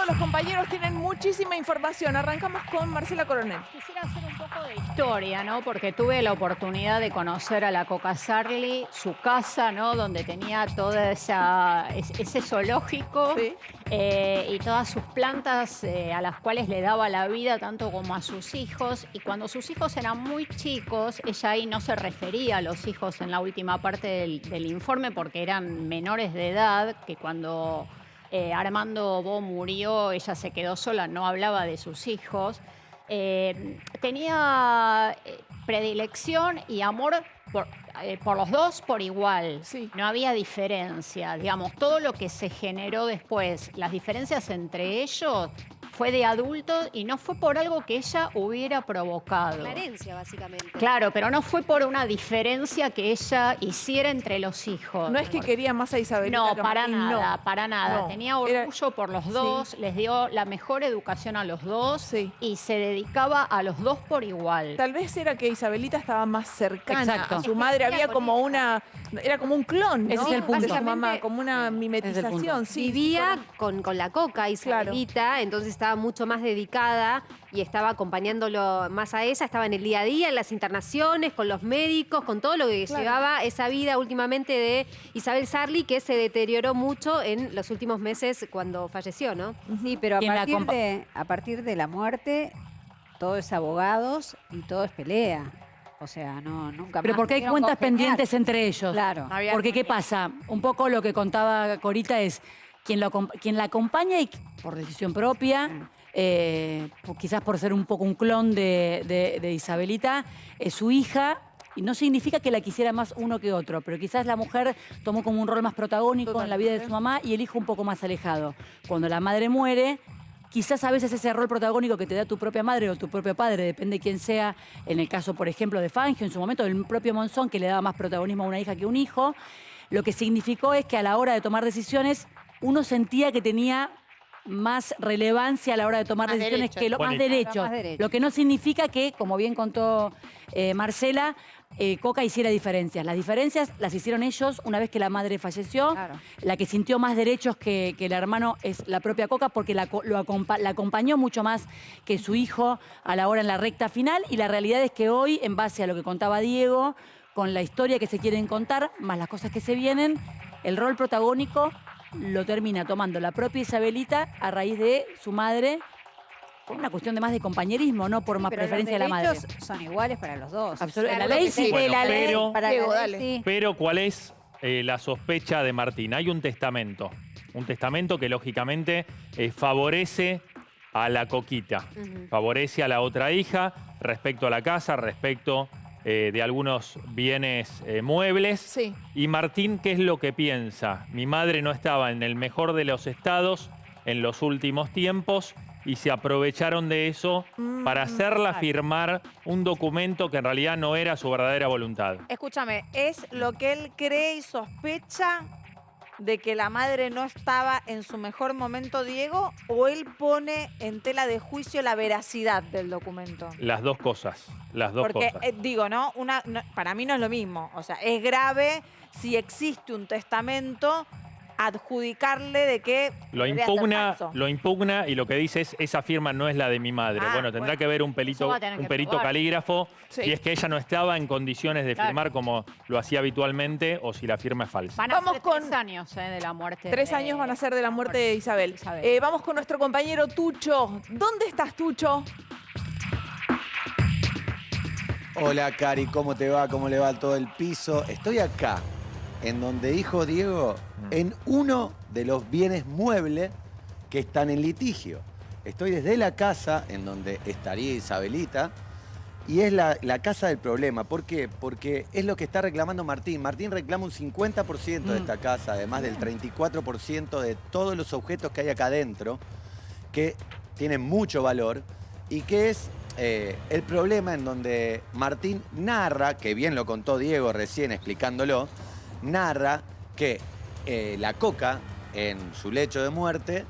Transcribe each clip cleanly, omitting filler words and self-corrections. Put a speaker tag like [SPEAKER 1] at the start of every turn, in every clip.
[SPEAKER 1] los compañeros tienen muchísima información. Arrancamos con Marcela Coronel.
[SPEAKER 2] Quisiera hacer un poco de historia, ¿no? Porque tuve la oportunidad de conocer a la Coca Sarli, su casa, ¿no? Donde tenía toda ese zoológico
[SPEAKER 1] Sí.
[SPEAKER 2] y todas sus plantas a las cuales le daba la vida tanto como a sus hijos. Y cuando sus hijos eran muy chicos, ella ahí no se refería a los hijos en la última parte del informe porque eran menores de edad, que cuando Armando Bo murió, ella se quedó sola, no hablaba de sus hijos. Tenía predilección y amor por los dos por igual.
[SPEAKER 1] Sí.
[SPEAKER 2] No había diferencia. Digamos, todo lo que se generó después, las diferencias entre ellos, fue de adultos y no fue por algo que ella hubiera provocado.
[SPEAKER 3] Una herencia, básicamente.
[SPEAKER 2] Claro, pero no fue por una diferencia que ella hiciera entre los hijos.
[SPEAKER 1] No es que quería más a Isabelita
[SPEAKER 2] No,
[SPEAKER 1] que a
[SPEAKER 2] para
[SPEAKER 1] Martín,
[SPEAKER 2] nada,
[SPEAKER 1] no.
[SPEAKER 2] para nada.
[SPEAKER 1] No.
[SPEAKER 2] Tenía orgullo por los dos, les dio la mejor educación a los dos
[SPEAKER 1] Sí.
[SPEAKER 2] y se dedicaba a los dos por igual.
[SPEAKER 1] Tal vez era que Isabelita estaba más cercana
[SPEAKER 4] Exacto.
[SPEAKER 1] a su madre.
[SPEAKER 3] Vivía
[SPEAKER 1] Había
[SPEAKER 3] con
[SPEAKER 1] como
[SPEAKER 3] ella.
[SPEAKER 1] era como un clon, ¿no?
[SPEAKER 4] Ese es el punto.
[SPEAKER 1] De su mamá,
[SPEAKER 3] Básicamente,
[SPEAKER 1] como una mimetización. Sí,
[SPEAKER 3] Vivía con la Coca, Isabelita, entonces estaba mucho más dedicada y estaba acompañándolo más a ella, estaba en el día a día, en las internaciones, con los médicos, con todo lo que llevaba esa vida últimamente de Isabel Sarli, que se deterioró mucho en los últimos meses cuando falleció, ¿no?
[SPEAKER 5] Sí, pero
[SPEAKER 4] ¿Quién la
[SPEAKER 5] a partir de la muerte, todo es abogados y todo es pelea. O sea, nunca
[SPEAKER 4] Pero
[SPEAKER 5] más
[SPEAKER 4] porque hay
[SPEAKER 5] pudieron
[SPEAKER 4] cuentas
[SPEAKER 5] congeniar.
[SPEAKER 4] pendientes entre ellos.
[SPEAKER 5] Claro.
[SPEAKER 4] Porque ¿qué pasa? Un poco lo que contaba Corita es quien la acompaña y por decisión propia, quizás por ser un poco un clon de Isabelita, es su hija. Y no significa que la quisiera más uno que otro, pero quizás la mujer tomó como un rol más protagónico en la vida de su mamá y el hijo un poco más alejado. Cuando la madre muere, quizás a veces ese rol protagónico que te da tu propia madre o tu propio padre, depende de quién sea, en el caso, por ejemplo, de Fangio, en su momento, del propio Monzón, que le daba más protagonismo a una hija que a un hijo, lo que significó es que a la hora de tomar decisiones, uno sentía que tenía más relevancia a la hora de tomar decisiones que más derechos.
[SPEAKER 5] Más derechos.
[SPEAKER 4] Lo que no significa que, como bien contó Marcela, Coca hiciera diferencias. Las diferencias las hicieron ellos una vez que la madre falleció.
[SPEAKER 5] Claro.
[SPEAKER 4] La que sintió más derechos que el hermano es la propia Coca porque la acompañó mucho más que su hijo a la hora en la recta final. Y la realidad es que hoy, en base a lo que contaba Diego, con la historia que se quieren contar, más las cosas que se vienen, el rol protagónico lo termina tomando la propia Isabelita a raíz de su madre, por una cuestión de más de compañerismo, no por más
[SPEAKER 5] Pero
[SPEAKER 4] preferencia de la
[SPEAKER 5] los
[SPEAKER 4] madre.
[SPEAKER 5] derechos son iguales para los dos.
[SPEAKER 4] Absolutamente.
[SPEAKER 5] Claro,
[SPEAKER 4] La ley
[SPEAKER 5] que
[SPEAKER 4] sí.
[SPEAKER 5] sí,
[SPEAKER 6] Bueno,
[SPEAKER 5] la ley
[SPEAKER 6] pero-
[SPEAKER 5] para
[SPEAKER 1] Diego,
[SPEAKER 5] la ley,
[SPEAKER 1] dale.
[SPEAKER 5] sí.
[SPEAKER 6] Pero ¿cuál es la sospecha de Martín? Hay un testamento. Un testamento que lógicamente favorece a la Coquita. Favorece a la otra hija respecto a la casa, respecto de algunos bienes muebles.
[SPEAKER 1] Sí.
[SPEAKER 6] Y Martín, ¿qué es lo que piensa? Mi madre no estaba en el mejor de los estados en los últimos tiempos y se aprovecharon de eso para hacerla firmar un documento que en realidad no era su verdadera voluntad.
[SPEAKER 7] Escúchame, ¿es lo que él cree y sospecha de que la madre no estaba en su mejor momento, Diego, o él pone en tela de juicio la veracidad del documento?
[SPEAKER 6] Las dos cosas, las dos
[SPEAKER 7] Porque,
[SPEAKER 6] cosas.
[SPEAKER 7] digo, ¿no? Para mí no es lo mismo. O sea, es grave si existe un testamento adjudicarle de que
[SPEAKER 6] Lo
[SPEAKER 7] podría ser falso.
[SPEAKER 6] impugna y lo que dice es, esa firma no es la de mi madre.
[SPEAKER 7] Ah,
[SPEAKER 6] Bueno, tendrá
[SPEAKER 7] bueno.
[SPEAKER 6] que ver un
[SPEAKER 2] Eso va a tener que
[SPEAKER 6] perito
[SPEAKER 2] probar.
[SPEAKER 6] calígrafo
[SPEAKER 1] Sí.
[SPEAKER 6] si es que ella no estaba en condiciones de
[SPEAKER 2] Claro.
[SPEAKER 6] firmar como lo hacía habitualmente o si la firma es falsa.
[SPEAKER 2] Van a
[SPEAKER 1] Vamos
[SPEAKER 2] ser
[SPEAKER 1] con
[SPEAKER 2] 3 años de la muerte.
[SPEAKER 1] 3 años van a ser de la muerte de Isabel. Vamos con nuestro compañero Tucho. ¿Dónde estás, Tucho?
[SPEAKER 8] Hola, Cari, ¿cómo te va? ¿Cómo le va todo el piso? Estoy acá, en donde dijo Diego, en uno de los bienes muebles que están en litigio. Estoy desde la casa en donde estaría Isabelita y es la casa del problema. ¿Por qué? Porque es lo que está reclamando Martín. Martín reclama un 50% de esta casa, además del 34% de todos los objetos que hay acá adentro, que tienen mucho valor y que es el problema en donde Martín narra, que bien lo contó Diego recién explicándolo, narra que la Coca, en su lecho de muerte,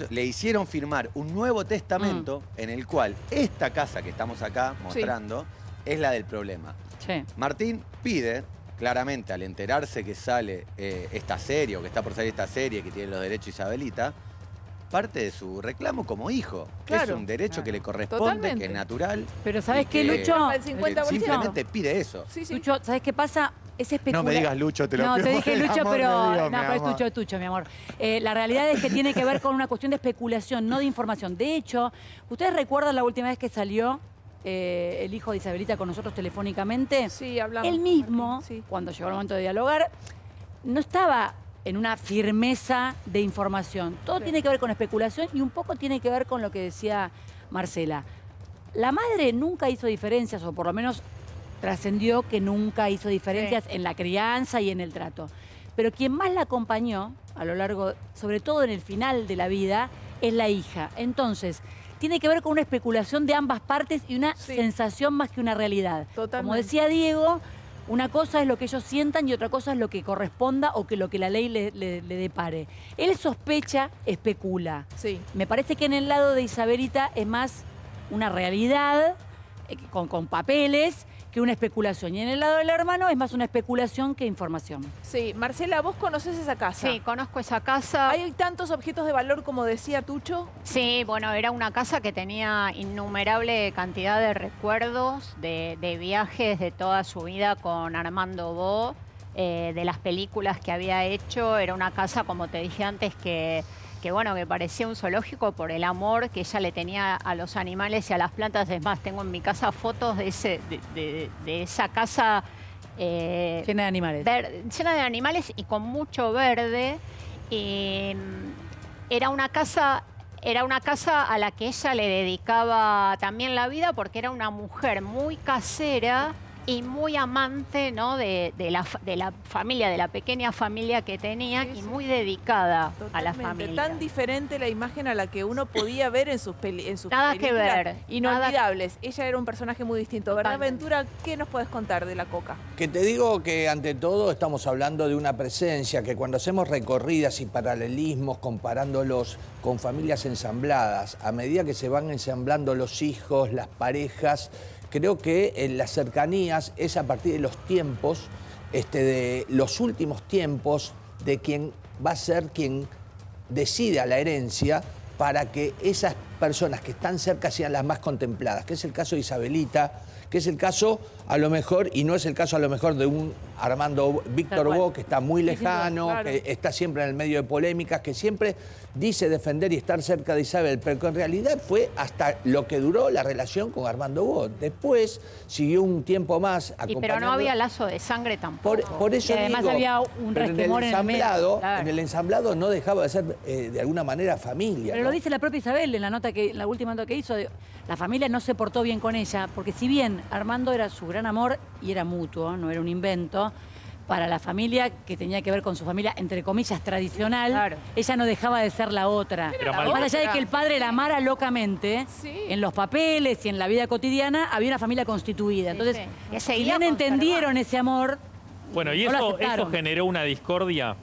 [SPEAKER 8] le hicieron firmar un nuevo testamento en el cual esta casa que estamos acá mostrando es la del problema.
[SPEAKER 4] Sí.
[SPEAKER 8] Martín pide, claramente, al enterarse que sale esta serie, o que está por salir esta serie, que tiene los derechos Isabelita, parte de su reclamo como hijo.
[SPEAKER 1] Claro.
[SPEAKER 8] Es un derecho que le corresponde,
[SPEAKER 1] Totalmente.
[SPEAKER 8] que es natural.
[SPEAKER 4] Pero ¿sabes
[SPEAKER 8] y
[SPEAKER 4] qué,
[SPEAKER 8] que
[SPEAKER 4] Lucho?
[SPEAKER 1] El 50%.
[SPEAKER 8] Simplemente pide eso.
[SPEAKER 1] Sí, sí.
[SPEAKER 4] Lucho, ¿sabes qué pasa? Es
[SPEAKER 8] No
[SPEAKER 4] especular.
[SPEAKER 8] me digas Lucho, te lo
[SPEAKER 4] No,
[SPEAKER 8] pido
[SPEAKER 4] te
[SPEAKER 8] por
[SPEAKER 4] dije
[SPEAKER 8] el
[SPEAKER 4] Lucho,
[SPEAKER 8] amor
[SPEAKER 4] pero
[SPEAKER 8] de Dios,
[SPEAKER 4] no,
[SPEAKER 8] mi
[SPEAKER 4] pero
[SPEAKER 8] amor.
[SPEAKER 4] es Tucho, mi amor. La realidad es que tiene que ver con una cuestión de especulación, no de información. De hecho, ¿ustedes recuerdan la última vez que salió el hijo de Isabelita con nosotros telefónicamente?
[SPEAKER 1] Sí, hablamos.
[SPEAKER 4] Él mismo,
[SPEAKER 1] Martín, sí.
[SPEAKER 4] cuando llegó el momento de dialogar, no estaba en una firmeza de información. Todo
[SPEAKER 1] Sí.
[SPEAKER 4] tiene que ver con especulación y un poco tiene que ver con lo que decía Marcela. La madre nunca hizo diferencias, o por lo menos trascendió que nunca hizo diferencias en la crianza y en el trato. Pero quien más la acompañó a lo largo, sobre todo en el final de la vida, es la hija. Entonces, tiene que ver con una especulación de ambas partes y una
[SPEAKER 1] Sí.
[SPEAKER 4] sensación más que una realidad.
[SPEAKER 1] Totalmente.
[SPEAKER 4] Como decía Diego, una cosa es lo que ellos sientan y otra cosa es lo que corresponda o que lo que la ley le depare. Él sospecha, especula.
[SPEAKER 1] Sí.
[SPEAKER 4] Me parece que en el lado de Isabelita es más una realidad con papeles que una especulación. Y en el lado del hermano es más una especulación que información.
[SPEAKER 1] Sí. Marcela, ¿vos conocés esa casa?
[SPEAKER 2] Sí, conozco esa casa.
[SPEAKER 1] ¿Hay tantos objetos de valor como decía Tucho?
[SPEAKER 2] Sí, bueno, era una casa que tenía innumerable cantidad de recuerdos, de viajes de toda su vida con Armando Bo, de las películas que había hecho. Era una casa, como te dije antes, que bueno, que parecía un zoológico por el amor que ella le tenía a los animales y a las plantas. Es más, tengo en mi casa fotos de esa casa
[SPEAKER 4] Llena de animales.
[SPEAKER 2] llena de animales y con mucho verde. Era una casa a la que ella le dedicaba también la vida porque era una mujer muy casera y muy amante, ¿no? de la familia, de la pequeña familia que tenía,
[SPEAKER 1] Sí,
[SPEAKER 2] y
[SPEAKER 1] sí.
[SPEAKER 2] muy dedicada a la
[SPEAKER 1] Totalmente.
[SPEAKER 2] familia.
[SPEAKER 1] Tan diferente la imagen a la que uno podía ver en sus,
[SPEAKER 2] Nada que
[SPEAKER 1] películas.
[SPEAKER 2] ver.
[SPEAKER 1] Inolvidables. Ella era un personaje muy distinto. ¿Verdad,
[SPEAKER 2] Totalmente.
[SPEAKER 1] Ventura? ¿Qué nos puedes contar de la Coca?
[SPEAKER 9] Que te digo que ante todo estamos hablando de una presencia que cuando hacemos recorridas y paralelismos comparándolos con familias ensambladas, a medida que se van ensamblando los hijos, las parejas, creo que en las cercanías es a partir de los tiempos, de los últimos tiempos de quien va a ser quien decida la herencia para que esas personas que están cerca sean las más contempladas, que es el caso de Isabelita, que es el caso a lo mejor, y no es el caso a lo mejor de un Armando Víctor
[SPEAKER 4] cual.
[SPEAKER 9] Bo, que está muy
[SPEAKER 4] Sí, sin duda,
[SPEAKER 9] lejano,
[SPEAKER 1] claro.
[SPEAKER 9] que está siempre en el medio de polémicas, que siempre dice defender y estar cerca de Isabel, pero que en realidad fue hasta lo que duró la relación con Armando Bo. Después siguió un tiempo más
[SPEAKER 2] Pero no
[SPEAKER 9] acompañando.
[SPEAKER 2] había lazo de sangre tampoco.
[SPEAKER 9] Por eso
[SPEAKER 4] Y además
[SPEAKER 9] digo,
[SPEAKER 4] había un
[SPEAKER 9] pero
[SPEAKER 4] resquemor en el medio.
[SPEAKER 2] Claro.
[SPEAKER 9] en el ensamblado no dejaba de ser de alguna manera familia.
[SPEAKER 4] Pero
[SPEAKER 9] ¿no?
[SPEAKER 4] lo dice la propia Isabel en la última nota que hizo. La familia no se portó bien con ella, porque si bien Armando era su gran amor y era mutuo, no era un invento, para la familia que tenía que ver con su familia, entre comillas, tradicional,
[SPEAKER 2] Claro.
[SPEAKER 4] ella no dejaba de ser la otra.
[SPEAKER 6] Pero
[SPEAKER 4] Más allá de que el padre la amara locamente,
[SPEAKER 1] Sí.
[SPEAKER 4] en los papeles y en la vida cotidiana había una familia constituida.
[SPEAKER 2] Sí,
[SPEAKER 4] Entonces,
[SPEAKER 2] sí. Que
[SPEAKER 4] si
[SPEAKER 2] seguía
[SPEAKER 4] bien entendieron
[SPEAKER 2] conservando.
[SPEAKER 4] ese amor,
[SPEAKER 6] Bueno, y
[SPEAKER 4] no lo
[SPEAKER 6] eso
[SPEAKER 4] aceptaron.
[SPEAKER 6] generó una discordia.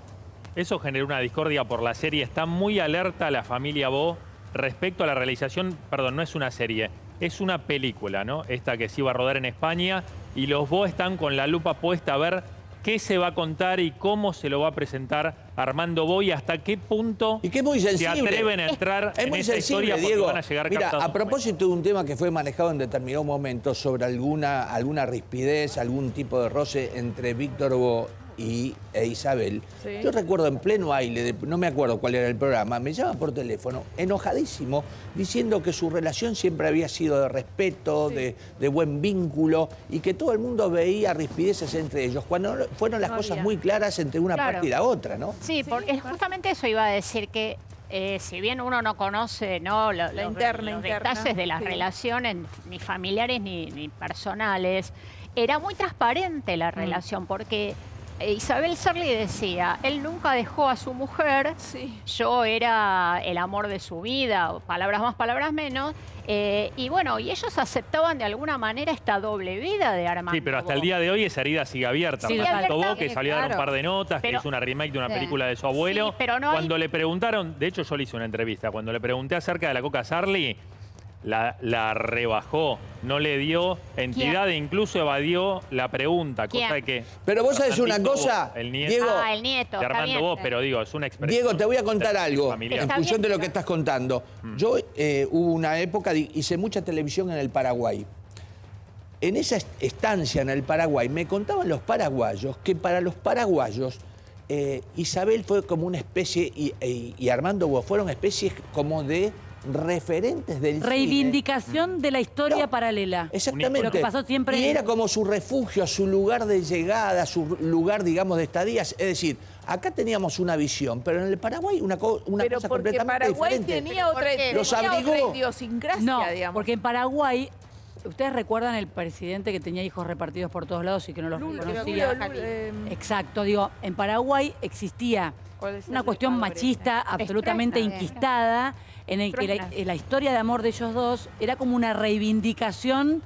[SPEAKER 6] Eso generó una discordia por la serie. Está muy alerta la familia Bo respecto a la realización. Perdón, no es una serie, es una película, ¿no? Esta que se iba a rodar en España. Y los Bo están con la lupa puesta a ver qué se va a contar y cómo se lo va a presentar Armando Bo y hasta qué punto
[SPEAKER 9] Y que es muy
[SPEAKER 6] se
[SPEAKER 9] sensible.
[SPEAKER 6] atreven a entrar
[SPEAKER 9] Es
[SPEAKER 6] en
[SPEAKER 9] muy
[SPEAKER 6] esa
[SPEAKER 9] sensible,
[SPEAKER 6] historia porque
[SPEAKER 9] Diego.
[SPEAKER 6] van a llegar
[SPEAKER 9] Mira,
[SPEAKER 6] captados
[SPEAKER 9] a propósito de un tema que fue manejado en determinado momento sobre alguna rispidez, algún tipo de roce entre Víctor Bo e Isabel.
[SPEAKER 1] Sí.
[SPEAKER 9] Yo recuerdo en pleno aire, no me acuerdo cuál era el programa, me llama por teléfono, enojadísimo, diciendo que su relación siempre había sido de respeto,
[SPEAKER 1] Sí.
[SPEAKER 9] de buen vínculo, y que todo el mundo veía rispideces entre ellos, cuando fueron las
[SPEAKER 1] No
[SPEAKER 9] cosas
[SPEAKER 1] había.
[SPEAKER 9] muy claras entre una
[SPEAKER 2] Claro.
[SPEAKER 9] parte y la otra, ¿no?
[SPEAKER 2] Sí,
[SPEAKER 1] Sí,
[SPEAKER 2] porque
[SPEAKER 1] Marce.
[SPEAKER 2] justamente eso iba a decir que si bien uno no conoce, ¿no? los
[SPEAKER 1] interna,
[SPEAKER 2] detalles de las
[SPEAKER 1] sí.
[SPEAKER 2] relaciones, ni familiares ni personales, era muy transparente
[SPEAKER 1] Mm.
[SPEAKER 2] la relación, porque Isabel Serli decía, él nunca dejó a su mujer,
[SPEAKER 1] Sí.
[SPEAKER 2] yo era el amor de su vida, o palabras más, palabras menos, y bueno, y ellos aceptaban de alguna manera esta doble vida de Armando.
[SPEAKER 6] Sí, pero hasta el
[SPEAKER 2] Bo.
[SPEAKER 6] día de hoy esa herida sigue abierta.
[SPEAKER 4] Sí,
[SPEAKER 6] Armando
[SPEAKER 2] abierta,
[SPEAKER 6] Bo, que salió a dar un
[SPEAKER 3] claro.
[SPEAKER 6] par de notas, que
[SPEAKER 2] Pero-
[SPEAKER 6] hizo una remake de una
[SPEAKER 3] Sí.
[SPEAKER 6] película de su abuelo.
[SPEAKER 2] Sí, pero no hay-
[SPEAKER 6] Cuando le preguntaron, de hecho yo le hice una entrevista, cuando le pregunté acerca de la Coca Sarli, la rebajó, no le dio entidad e incluso evadió la pregunta, cosa
[SPEAKER 2] ¿Quién?
[SPEAKER 6] que...
[SPEAKER 9] Pero vos sabés una
[SPEAKER 6] Fernandito
[SPEAKER 9] cosa,
[SPEAKER 6] Bo, el nieto,
[SPEAKER 9] Diego,
[SPEAKER 2] Ah, el nieto.
[SPEAKER 6] de
[SPEAKER 2] está
[SPEAKER 6] Armando
[SPEAKER 2] bien.
[SPEAKER 6] Bo, pero digo, es una expresión...
[SPEAKER 9] Diego, te voy a contar algo
[SPEAKER 6] familiar.
[SPEAKER 9] en
[SPEAKER 2] Está
[SPEAKER 9] función
[SPEAKER 2] bien,
[SPEAKER 9] de lo que estás contando. Yo hubo una época, hice mucha televisión en el Paraguay. En esa estancia en el Paraguay me contaban los paraguayos que para los paraguayos Isabel fue como una especie, y Armando Bo fueron especies como de referentes del cine.
[SPEAKER 4] Reivindicación de la historia
[SPEAKER 9] No.
[SPEAKER 4] paralela.
[SPEAKER 9] Exactamente.
[SPEAKER 4] Lo que pasó siempre.
[SPEAKER 9] Y era como su refugio, su lugar de llegada, su lugar, digamos, de estadías. Es decir, acá teníamos una visión, pero en el Paraguay una
[SPEAKER 1] Pero
[SPEAKER 9] cosa
[SPEAKER 1] porque
[SPEAKER 9] completamente
[SPEAKER 1] Paraguay
[SPEAKER 9] diferente.
[SPEAKER 1] tenía otra,
[SPEAKER 9] Los
[SPEAKER 1] tenía otra
[SPEAKER 9] abrigó.
[SPEAKER 1] idiosincrasia,
[SPEAKER 4] No,
[SPEAKER 1] digamos.
[SPEAKER 4] porque en Paraguay, ¿ustedes recuerdan el presidente que tenía hijos repartidos por todos lados y que no los reconocía? Exacto, digo, en Paraguay existía una cuestión machista absolutamente
[SPEAKER 2] Expresa.
[SPEAKER 4] inquistada, en el que la historia de amor de ellos dos era como una reivindicación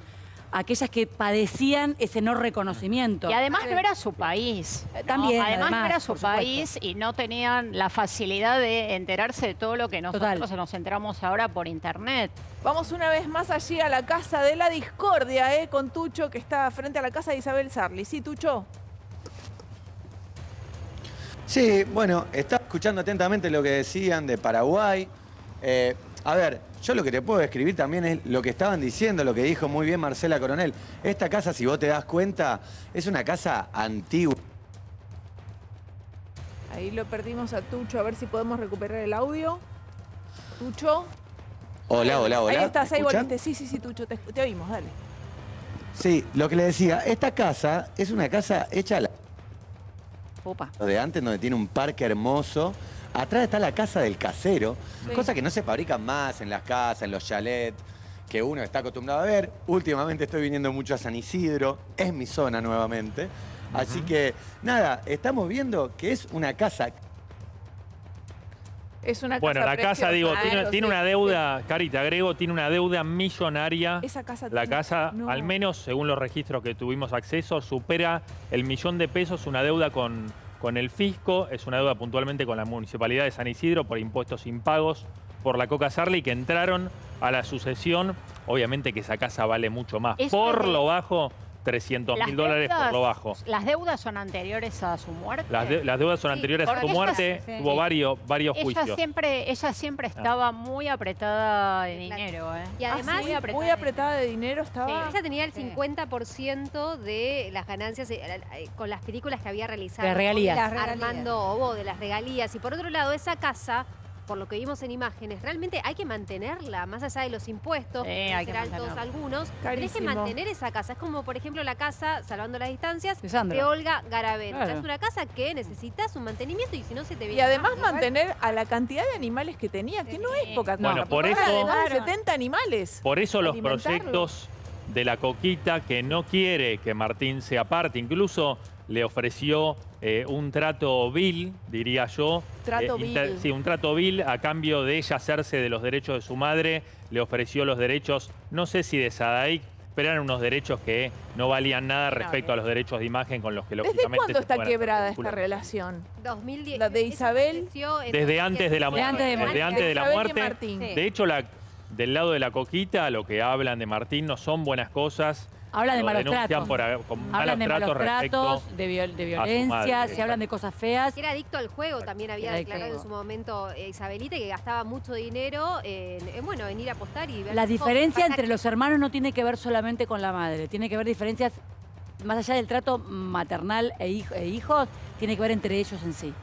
[SPEAKER 4] a aquellas que padecían ese no reconocimiento.
[SPEAKER 2] Y además no era su país. ¿no?
[SPEAKER 4] También,
[SPEAKER 2] Además no
[SPEAKER 4] además,
[SPEAKER 2] era su
[SPEAKER 4] por supuesto.
[SPEAKER 2] país y no tenían la facilidad de enterarse de todo lo que nosotros
[SPEAKER 4] Total.
[SPEAKER 2] nos enteramos ahora por internet.
[SPEAKER 1] Vamos una vez más allí a la Casa de la Discordia, con Tucho, que está frente a la casa de Isabel Sarli. ¿Sí, Tucho?
[SPEAKER 8] Sí, bueno, estaba escuchando atentamente lo que decían de Paraguay. A ver, yo lo que te puedo describir también es lo que estaban diciendo, lo que dijo muy bien Marcela Coronel. Esta casa, si vos te das cuenta, es una casa antigua.
[SPEAKER 1] Ahí lo perdimos a Tucho, a ver si podemos recuperar el audio. Tucho.
[SPEAKER 8] Hola, hola, hola.
[SPEAKER 1] Ahí estás,
[SPEAKER 8] ¿Me
[SPEAKER 1] ahí
[SPEAKER 8] escuchan?
[SPEAKER 1] volviste. Sí, Tucho, te oímos, dale.
[SPEAKER 8] Sí, lo que le decía, esta casa es una casa hecha a la
[SPEAKER 4] Opa.
[SPEAKER 8] de antes, donde tiene un parque hermoso. Atrás está la casa del casero,
[SPEAKER 1] Sí.
[SPEAKER 8] cosa que no se fabrican más en las casas, en los chalets, que uno está acostumbrado a ver. Últimamente estoy viniendo mucho a San Isidro, es mi zona nuevamente. Así que, nada, estamos viendo que es una casa...
[SPEAKER 1] Es una
[SPEAKER 6] Bueno,
[SPEAKER 1] casa
[SPEAKER 6] la casa,
[SPEAKER 1] preciosa,
[SPEAKER 6] digo,
[SPEAKER 1] claro,
[SPEAKER 6] tiene
[SPEAKER 1] sí,
[SPEAKER 6] una deuda, Cari, te agrego, tiene una deuda millonaria.
[SPEAKER 1] Esa casa
[SPEAKER 6] La
[SPEAKER 1] tiene-
[SPEAKER 6] casa,
[SPEAKER 1] no.
[SPEAKER 6] al menos según los registros que tuvimos acceso, supera el $1.000.000, una deuda con el fisco, es una deuda puntualmente con la Municipalidad de San Isidro por impuestos impagos por la Coca Sarli, que entraron a la sucesión. Obviamente que esa casa vale mucho más.
[SPEAKER 2] Eso
[SPEAKER 6] Por
[SPEAKER 2] de-
[SPEAKER 6] lo bajo, $300.000 por lo bajo.
[SPEAKER 2] ¿Las deudas son anteriores a su muerte?
[SPEAKER 6] Las deudas son
[SPEAKER 3] Sí,
[SPEAKER 6] anteriores a
[SPEAKER 2] porque
[SPEAKER 6] su muerte,
[SPEAKER 3] ella-
[SPEAKER 6] tuvo varios juicios.
[SPEAKER 2] ella siempre estaba muy apretada de dinero.
[SPEAKER 3] Y además,
[SPEAKER 1] Ah, sí, muy apretada de dinero estaba.
[SPEAKER 3] ella tenía el
[SPEAKER 2] Sí.
[SPEAKER 3] 50% de las ganancias con las películas que había realizado.
[SPEAKER 4] De regalías.
[SPEAKER 5] Las regalías.
[SPEAKER 3] Armando Obo, de las regalías. Y por otro lado, esa casa, por lo que vimos en imágenes, realmente hay que mantenerla, más allá de los impuestos,
[SPEAKER 2] Sí,
[SPEAKER 3] que
[SPEAKER 2] hay que
[SPEAKER 3] serán todos
[SPEAKER 2] mantenerla.
[SPEAKER 3] algunos. Tenés que
[SPEAKER 1] Carísimo.
[SPEAKER 3] mantener esa casa. Es como, por ejemplo, la casa, salvando las distancias,
[SPEAKER 4] De Sandra.
[SPEAKER 3] de Olga Garaventa.
[SPEAKER 4] Claro.
[SPEAKER 3] Es una casa que necesitas un mantenimiento y si no se te
[SPEAKER 1] Y
[SPEAKER 3] viene
[SPEAKER 1] además
[SPEAKER 3] abajo, igual.
[SPEAKER 1] mantener a la cantidad de animales que tenía, que no es poca cosa.
[SPEAKER 6] Bueno, por
[SPEAKER 1] porque
[SPEAKER 6] eso-
[SPEAKER 1] era de más de
[SPEAKER 2] Claro.
[SPEAKER 1] 70 animales.
[SPEAKER 6] Por eso los
[SPEAKER 1] Alimentarlo.
[SPEAKER 6] proyectos de la Coquita, que no quiere que Martín sea parte, incluso le ofreció un trato vil, diría yo.
[SPEAKER 1] Trato vil.
[SPEAKER 6] Sí, un trato vil a cambio de ella hacerse de los derechos de su madre. Le ofreció los derechos, no sé si de Sadaic, pero eran unos derechos que no valían nada respecto a los derechos de imagen con los que
[SPEAKER 1] ¿Desde
[SPEAKER 6] lógicamente
[SPEAKER 1] cuándo
[SPEAKER 6] se
[SPEAKER 1] está
[SPEAKER 6] pueden hacer
[SPEAKER 1] quebrada esta
[SPEAKER 6] películas.
[SPEAKER 1] relación?
[SPEAKER 3] 2010.
[SPEAKER 1] La de
[SPEAKER 3] eso
[SPEAKER 1] Isabel.
[SPEAKER 3] aconteció en
[SPEAKER 6] Desde antes de la
[SPEAKER 3] 2010.
[SPEAKER 6] muerte.
[SPEAKER 4] Desde
[SPEAKER 6] Antes de la
[SPEAKER 1] Isabel y
[SPEAKER 6] muerte.
[SPEAKER 1] Martín.
[SPEAKER 3] Sí.
[SPEAKER 6] De hecho, del lado de la Coquita, lo que hablan de Martín no son buenas cosas.
[SPEAKER 4] Hablan de
[SPEAKER 6] Lo
[SPEAKER 4] malos
[SPEAKER 6] denuncian
[SPEAKER 4] tratos.
[SPEAKER 6] con malos
[SPEAKER 4] Hablan de malos
[SPEAKER 6] tratos respecto
[SPEAKER 4] tratos, de violencia,
[SPEAKER 6] madre.
[SPEAKER 4] se hablan de cosas feas.
[SPEAKER 3] Que era adicto al juego, también había
[SPEAKER 4] Era adicto al
[SPEAKER 3] declarado en su
[SPEAKER 4] juego.
[SPEAKER 3] momento Isabelita, que gastaba mucho dinero en ir a apostar y ver
[SPEAKER 4] La
[SPEAKER 3] sus
[SPEAKER 4] diferencia
[SPEAKER 3] cosas.
[SPEAKER 4] entre los hermanos no tiene que ver solamente con la madre, tiene que ver diferencias más allá del trato maternal e hijos, tiene que ver entre ellos en sí.